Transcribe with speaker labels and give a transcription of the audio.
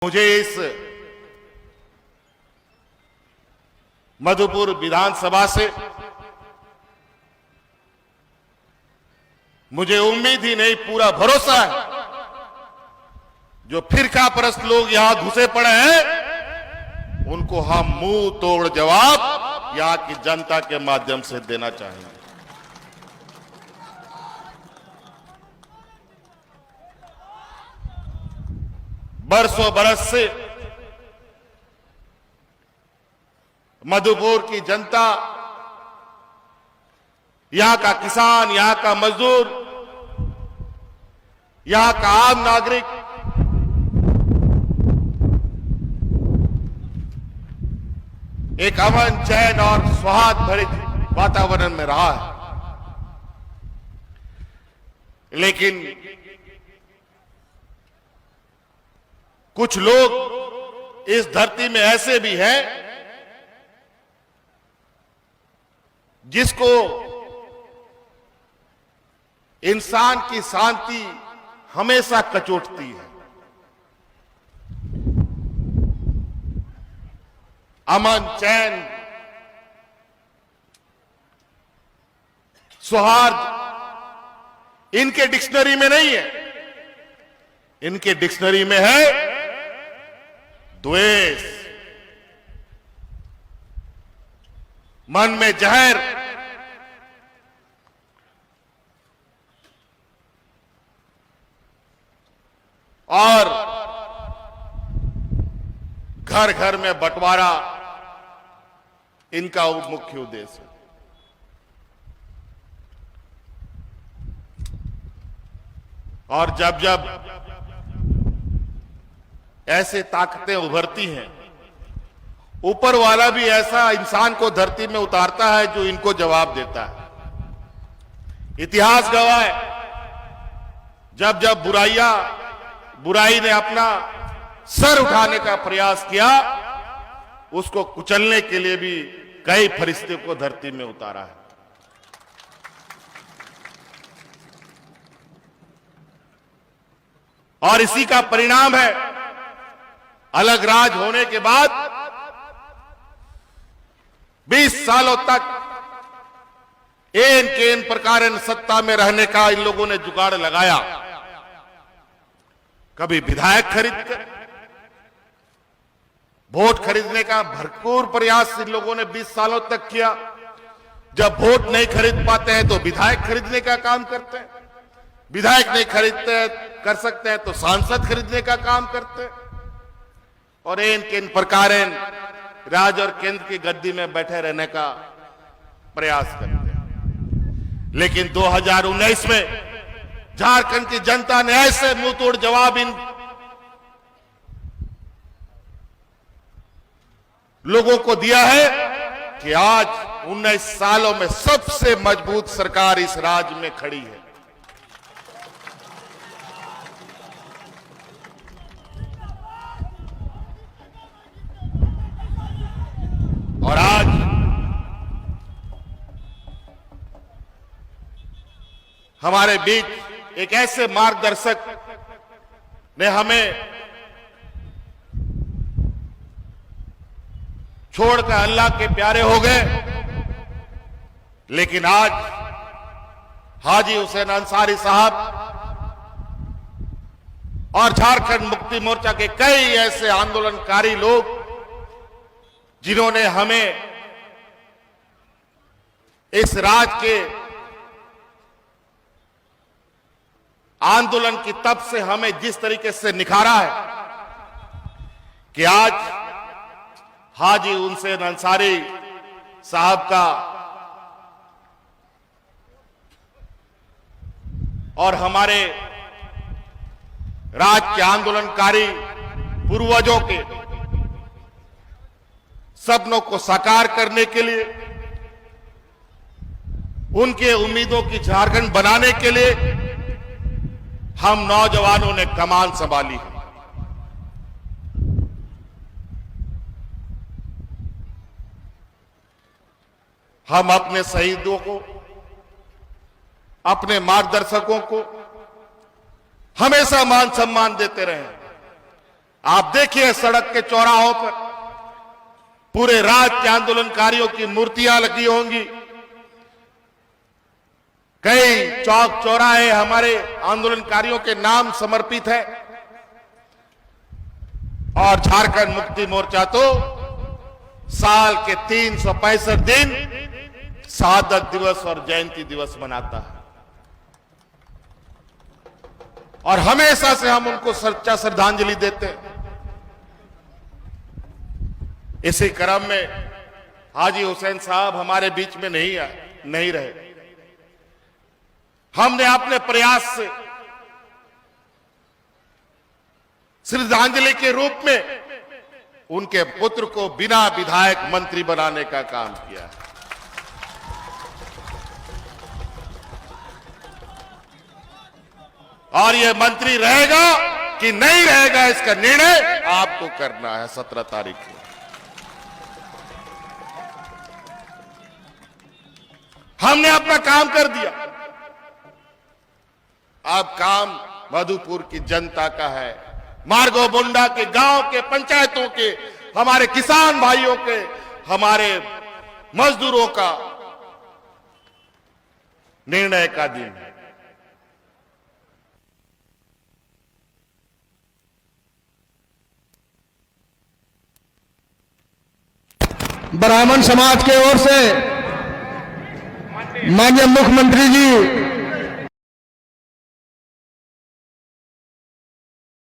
Speaker 1: मुझे इस मधुपुर विधानसभा से मुझे उम्मीद ही नहीं, पूरा भरोसा है। जो फिरका परस्त लोग यहां घुसे पड़े हैं, उनको हम मुंह तोड़ जवाब यहां की जनता के माध्यम से देना चाहेंगे। बरसों बरस से मधुपुर की जनता, यहां का किसान, यहां का मजदूर, यहां का आम नागरिक एक अमन, चैन और सौहार्द भरे वातावरण में रहा है। लेकिन कुछ लोग इस धरती में ऐसे भी हैं जिसको इंसान की शांति हमेशा कचोटती है। अमन, चैन, सौहार्द इनके डिक्शनरी में नहीं है। इनके डिक्शनरी में है द्वेष, मन में जहर, और घर घर में बंटवारा इनका मुख्य उद्देश्य है। और जब जब ऐसे ताकतें उभरती हैं, ऊपर वाला भी ऐसा इंसान को धरती में उतारता है जो इनको जवाब देता है। इतिहास गवाह है, जब जब बुराई ने अपना सर उठाने का प्रयास किया, उसको कुचलने के लिए भी कई फरिश्ते को धरती में उतारा है। और इसी का परिणाम है, अलग राज होने के बाद 20 सालों तक एन केन प्रकार सत्ता में रहने का इन लोगों ने जुगाड़ लगाया। कभी विधायक खरीद कर, वोट खरीदने का भरपूर प्रयास इन लोगों ने 20 सालों तक किया। जब वोट नहीं खरीद पाते हैं तो विधायक खरीदने का काम करते हैं, विधायक नहीं खरीदते कर सकते हैं तो सांसद खरीदने का काम करते हैं, और इन किन प्रकार राज्य और केंद्र की गद्दी में बैठे रहने का प्रयास करते हैं। लेकिन 2019 में झारखंड की जनता ने ऐसे मुंह तोड़ जवाब इन लोगों को दिया है कि आज 19 सालों में सबसे मजबूत सरकार इस राज्य में खड़ी है। और आज हमारे बीच एक ऐसे मार्गदर्शक ने हमें छोड़कर अल्लाह के प्यारे हो गए। लेकिन आज हाजी हुसैन अंसारी साहब और झारखंड मुक्ति मोर्चा के कई ऐसे आंदोलनकारी लोग जिन्होंने हमें इस राज्य के आंदोलन की तप से हमें जिस तरीके से निखारा है कि आज हाजी हुसैन अंसारी साहब का और हमारे राज्य के आंदोलनकारी पूर्वजों के सपनों को साकार करने के लिए, उनके उम्मीदों की झारखंड बनाने के लिए हम नौजवानों ने कमान संभाली है। हम अपने शहीदों को, अपने मार्गदर्शकों को हमेशा मान सम्मान देते रहे। आप देखिए सड़क के चौराहों पर पूरे राज्य के आंदोलनकारियों की मूर्तियां लगी होंगी। कई चौक चौराहे हमारे आंदोलनकारियों के नाम समर्पित है। और झारखंड मुक्ति मोर्चा तो साल के 365 दिन शहादत दिवस और जयंती दिवस मनाता है और हमेशा से हम उनको सच्चा श्रद्धांजलि देते हैं। इसी क्रम में हाजी हुसैन साहब हमारे बीच में नहीं रहे। हमने अपने प्रयास से श्रद्धांजलि के रूप में उनके पुत्र को बिना विधायक मंत्री बनाने का काम किया है। और यह मंत्री रहेगा कि नहीं रहेगा इसका निर्णय आपको करना है 17 तारीख को। हमने अपना काम कर दिया। अब काम मधुपुर की जनता का है, मार्गो बुंडा के गांव के पंचायतों के, हमारे किसान भाइयों के, हमारे मजदूरों का निर्णय का दिन है।
Speaker 2: ब्राह्मण समाज के ओर से माननीय मुख्यमंत्री जी